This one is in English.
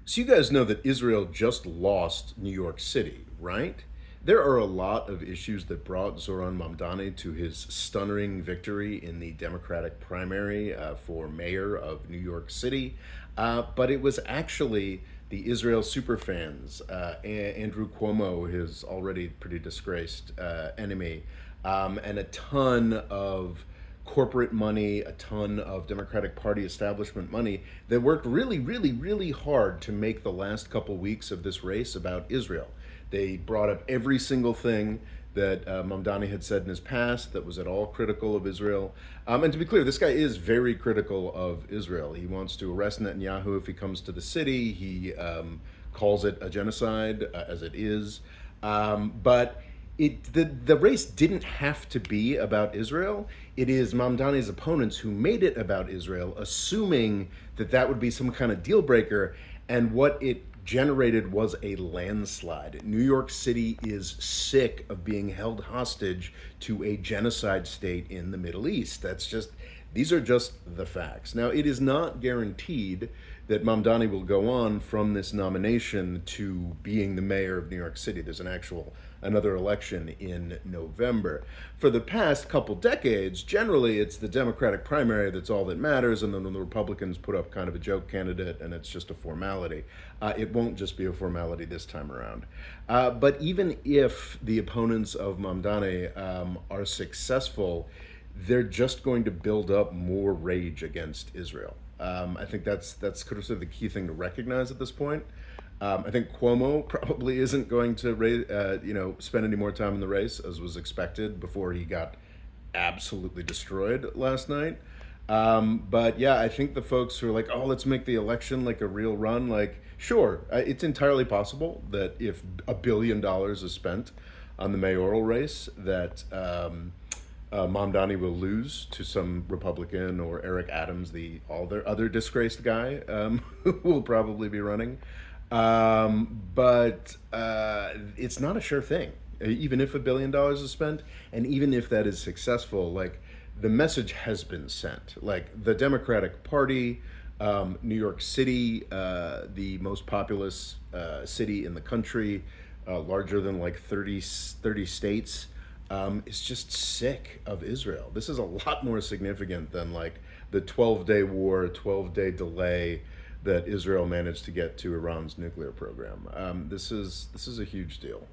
So you guys know that Israel just lost New York City, right? There are a lot of issues that brought Zoran Mamdani to his stunning victory in the Democratic primary for mayor of New York City. But it was actually the Israel superfans, Andrew Cuomo, his already pretty disgraced enemy, and a ton of corporate money, a ton of Democratic Party establishment money that worked really, really, really hard to make the last couple weeks of this race about Israel. They brought up every single thing that Mamdani had said in his past that was at all critical of Israel. And to be clear, this guy is very critical of Israel. He wants to arrest Netanyahu if he comes to the city. He calls it a genocide, as it is. But the race didn't have to be about Israel. It is Mamdani's opponents who made it about Israel, assuming that that would be some kind of deal breaker. And what it generated was a landslide. New York City is sick of being held hostage to a genocide state in the Middle East. These are just the facts. Now, it is not guaranteed that Mamdani will go on from this nomination to being the mayor of New York City. There's another election in November. For the past couple decades, generally it's the Democratic primary that's all that matters, and then when the Republicans put up kind of a joke candidate and it's just a formality. It won't just be a formality this time around. But even if the opponents of Mamdani are successful, they're just going to build up more rage against Israel. I think that's sort of the key thing to recognize at this point. I think Cuomo probably isn't going to spend any more time in the race as was expected before he got absolutely destroyed last night. But yeah, I think the folks who are like, oh, let's make the election like a real run, like, sure, it's entirely possible that if $1 billion is spent on the mayoral race, that Mamdani will lose to some Republican or Eric Adams, the other disgraced guy who will probably be running. But it's not a sure thing. Even if $1 billion is spent, and even if that is successful, like the message has been sent. Like the Democratic Party, New York City, the most populous city in the country, larger than like 30 states, is just sick of Israel. This is a lot more significant than like the 12-day war, 12-day delay that Israel managed to get to Iran's nuclear program. This is a huge deal.